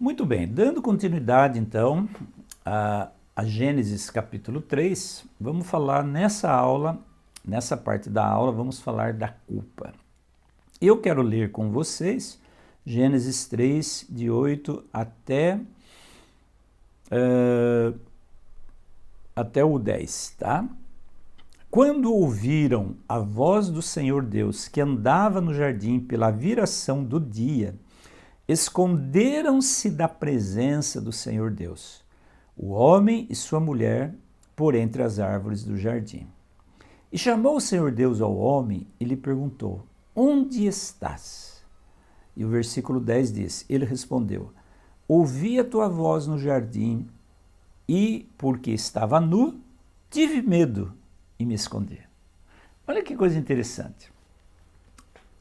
Muito bem, dando continuidade então a Gênesis capítulo 3, vamos falar nessa aula, nessa parte da aula, vamos falar da culpa. Eu quero ler com vocês Gênesis 3, de 8 até o 10, tá? Quando ouviram a voz do Senhor Deus, que andava no jardim pela viração do dia, esconderam-se da presença do Senhor Deus, o homem e sua mulher, por entre as árvores do jardim. E chamou o Senhor Deus ao homem e lhe perguntou: onde estás? E o versículo 10 diz, ele respondeu: ouvi a tua voz no jardim e, porque estava nu, tive medo e me escondi. Olha que coisa interessante.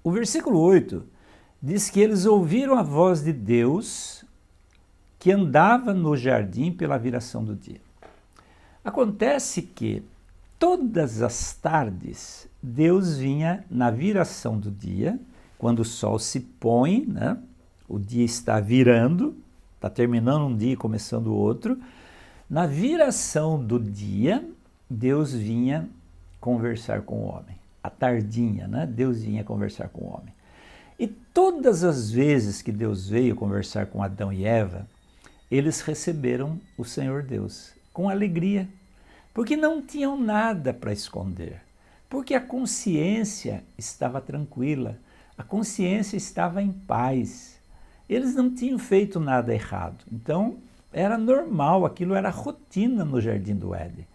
O versículo 8 diz que eles ouviram a voz de Deus que andava no jardim pela viração do dia. Acontece que todas as tardes Deus vinha na viração do dia, quando o sol se põe, né? O dia está virando, está terminando um dia e começando o outro. Na viração do dia, Deus vinha conversar com o homem. À tardinha, né? Deus vinha conversar com o homem. E todas as vezes que Deus veio conversar com Adão e Eva, eles receberam o Senhor Deus com alegria, porque não tinham nada para esconder, porque a consciência estava tranquila, a consciência estava em paz. Eles não tinham feito nada errado, então era normal, aquilo era rotina no Jardim do Éden.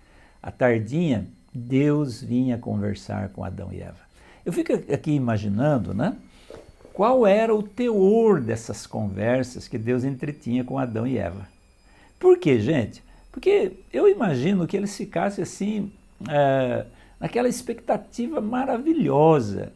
À tardinha, Deus vinha conversar com Adão e Eva. Eu fico aqui imaginando, né? Qual era o teor dessas conversas que Deus entretinha com Adão e Eva? Por quê, gente? Porque eu imagino que eles ficassem assim, naquela expectativa maravilhosa.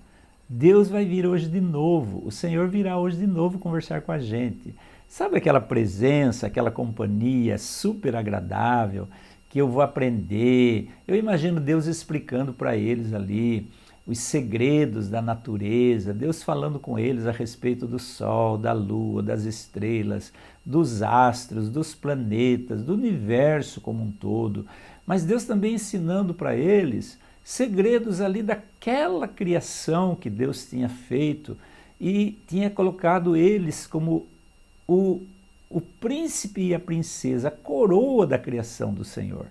Deus vai vir hoje de novo, o Senhor virá hoje de novo conversar com a gente. Sabe aquela presença, aquela companhia super agradável, que eu vou aprender? Eu imagino Deus explicando para eles ali os segredos da natureza, Deus falando com eles a respeito do sol, da lua, das estrelas, dos astros, dos planetas, do universo como um todo, mas Deus também ensinando para eles segredos ali daquela criação que Deus tinha feito e tinha colocado eles como o príncipe e a princesa, a coroa da criação do Senhor.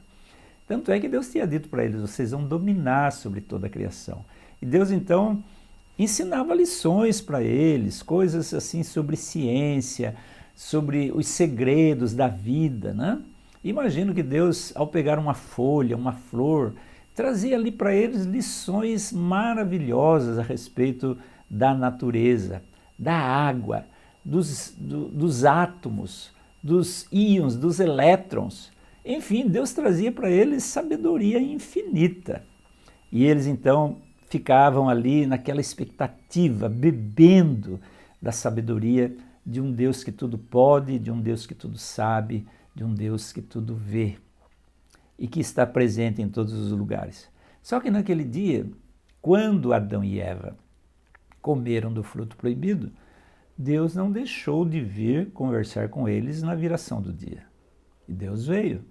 Tanto é que Deus tinha dito para eles, vocês vão dominar sobre toda a criação. E Deus, então, ensinava lições para eles, coisas assim sobre ciência, sobre os segredos da vida, né? Imagino que Deus, ao pegar uma folha, uma flor, trazia ali para eles lições maravilhosas a respeito da natureza, da água, dos átomos, dos íons, dos elétrons. Enfim, Deus trazia para eles sabedoria infinita. E eles, então, ficavam ali naquela expectativa, bebendo da sabedoria de um Deus que tudo pode, de um Deus que tudo sabe, de um Deus que tudo vê e que está presente em todos os lugares. Só que naquele dia, quando Adão e Eva comeram do fruto proibido, Deus não deixou de vir conversar com eles na viração do dia. E Deus veio.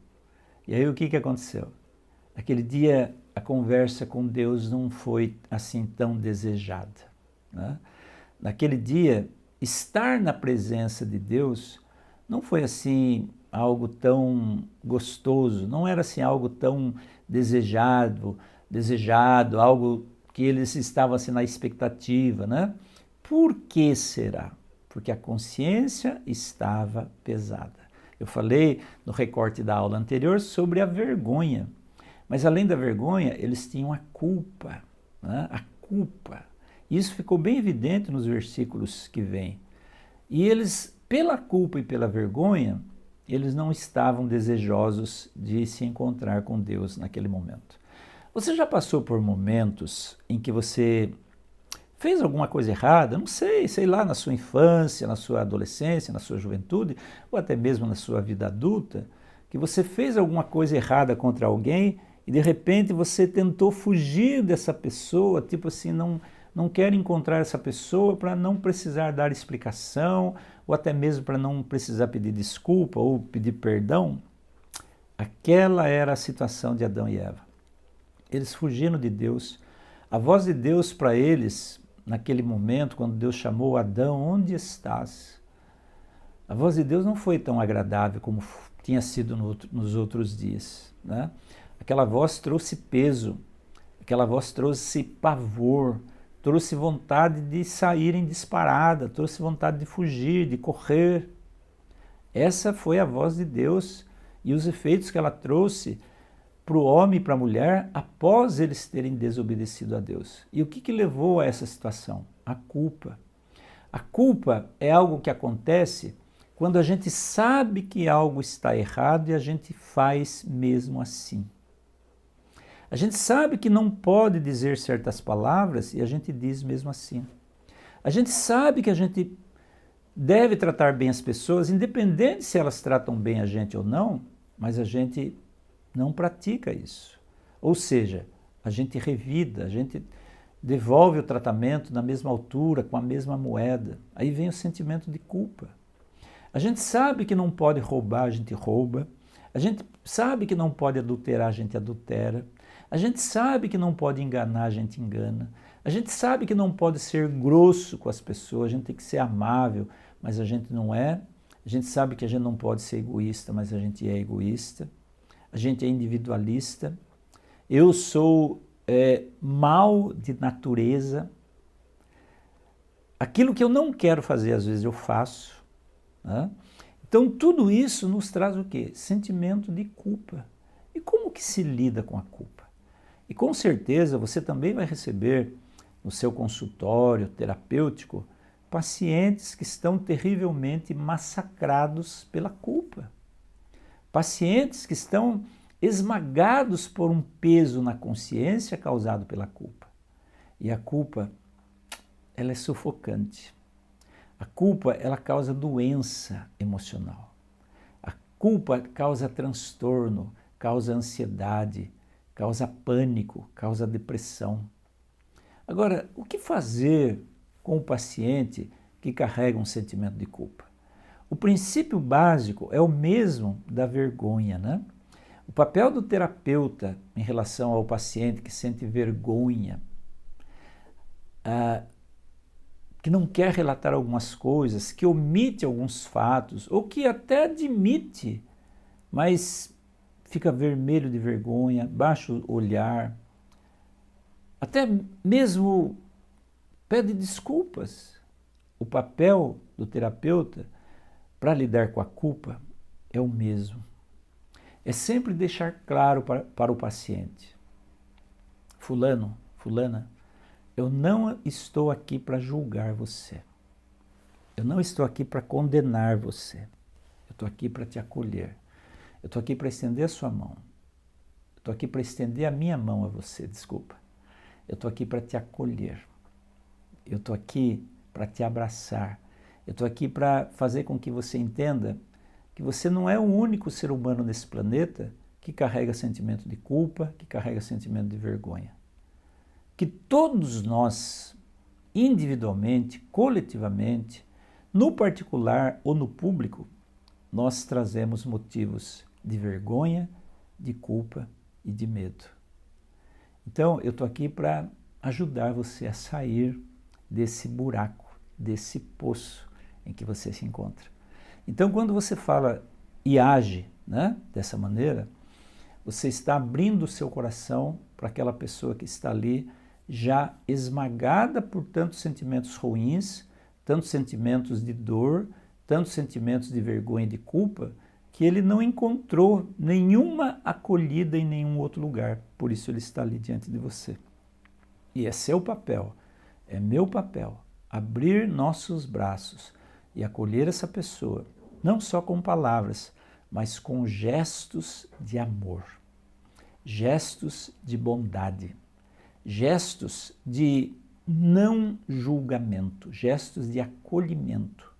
E aí o que aconteceu? Naquele dia, a conversa com Deus não foi assim tão desejada, né? Naquele dia, estar na presença de Deus não foi assim algo tão gostoso, não era assim algo tão desejado, algo que eles estavam assim na expectativa, né? Por que será? Porque a consciência estava pesada. Eu falei no recorte da aula anterior sobre a vergonha. Mas além da vergonha, eles tinham a culpa, né? A culpa. Isso ficou bem evidente nos versículos que vêm. E eles, pela culpa e pela vergonha, eles não estavam desejosos de se encontrar com Deus naquele momento. Você já passou por momentos em que você fez alguma coisa errada? Não sei lá, na sua infância, na sua adolescência, na sua juventude, ou até mesmo na sua vida adulta, que você fez alguma coisa errada contra alguém e de repente você tentou fugir dessa pessoa, tipo assim, não quer encontrar essa pessoa para não precisar dar explicação, ou até mesmo para não precisar pedir desculpa ou pedir perdão. Aquela era a situação de Adão e Eva. Eles fugindo de Deus. A voz de Deus para eles, naquele momento, quando Deus chamou Adão, onde estás? A voz de Deus não foi tão agradável como tinha sido nos outros dias, né? Aquela voz trouxe peso, aquela voz trouxe pavor, trouxe vontade de sair em disparada, trouxe vontade de fugir, de correr. Essa foi a voz de Deus e os efeitos que ela trouxe para o homem e para a mulher após eles terem desobedecido a Deus. E o que levou a essa situação? A culpa. A culpa é algo que acontece quando a gente sabe que algo está errado e a gente faz mesmo assim. A gente sabe que não pode dizer certas palavras e a gente diz mesmo assim. A gente sabe que a gente deve tratar bem as pessoas, independente se elas tratam bem a gente ou não, mas a gente não pratica isso. Ou seja, a gente revida, a gente devolve o tratamento na mesma altura, com a mesma moeda. Aí vem o sentimento de culpa. A gente sabe que não pode roubar, a gente rouba. A gente sabe que não pode adulterar, a gente adultera. A gente sabe que não pode enganar, a gente engana. A gente sabe que não pode ser grosso com as pessoas, a gente tem que ser amável, mas a gente não é. A gente sabe que a gente não pode ser egoísta, mas a gente é egoísta. A gente é individualista. Eu sou mal de natureza. Aquilo que eu não quero fazer, às vezes eu faço, né? Então tudo isso nos traz o quê? Sentimento de culpa. E como que se lida com a culpa? E com certeza você também vai receber no seu consultório terapêutico pacientes que estão terrivelmente massacrados pela culpa. Pacientes que estão esmagados por um peso na consciência causado pela culpa. E a culpa, ela é sufocante. A culpa, ela causa doença emocional. A culpa causa transtorno, causa ansiedade, causa pânico, causa depressão. Agora, o que fazer com o paciente que carrega um sentimento de culpa? O princípio básico é o mesmo da vergonha, né? O papel do terapeuta em relação ao paciente que sente vergonha, que não quer relatar algumas coisas, que omite alguns fatos, ou que até admite, mas fica vermelho de vergonha, baixa o olhar, até mesmo pede desculpas. O papel do terapeuta para lidar com a culpa é o mesmo. É sempre deixar claro para o paciente: fulano, fulana, eu não estou aqui para julgar você. Eu não estou aqui para condenar você. Eu estou aqui para te acolher. Eu estou aqui para estender a sua mão. Eu estou aqui para estender a minha mão a você, desculpa. Eu estou aqui para te acolher. Eu estou aqui para te abraçar. Eu estou aqui para fazer com que você entenda que você não é o único ser humano nesse planeta que carrega sentimento de culpa, que carrega sentimento de vergonha. Que todos nós, individualmente, coletivamente, no particular ou no público, nós trazemos motivos de vergonha, de culpa e de medo. Então, eu estou aqui para ajudar você a sair desse buraco, desse poço em que você se encontra. Então, quando você fala e age, né, dessa maneira, você está abrindo o seu coração para aquela pessoa que está ali já esmagada por tantos sentimentos ruins, tantos sentimentos de dor, tantos sentimentos de vergonha e de culpa, que ele não encontrou nenhuma acolhida em nenhum outro lugar. Por isso ele está ali diante de você. E é seu papel, é meu papel, abrir nossos braços e acolher essa pessoa, não só com palavras, mas com gestos de amor, gestos de bondade, gestos de não julgamento, gestos de acolhimento.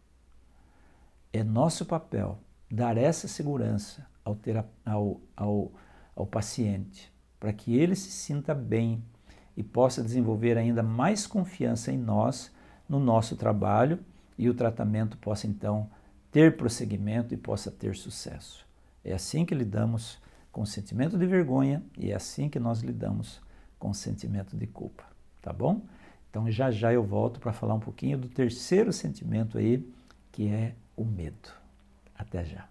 É nosso papel dar essa segurança ao paciente, para que ele se sinta bem e possa desenvolver ainda mais confiança em nós, no nosso trabalho, e o tratamento possa então ter prosseguimento e possa ter sucesso. É assim que lidamos com o sentimento de vergonha e é assim que nós lidamos com o sentimento de culpa, tá bom? Então já já eu volto para falar um pouquinho do terceiro sentimento aí, que é o medo. Até já.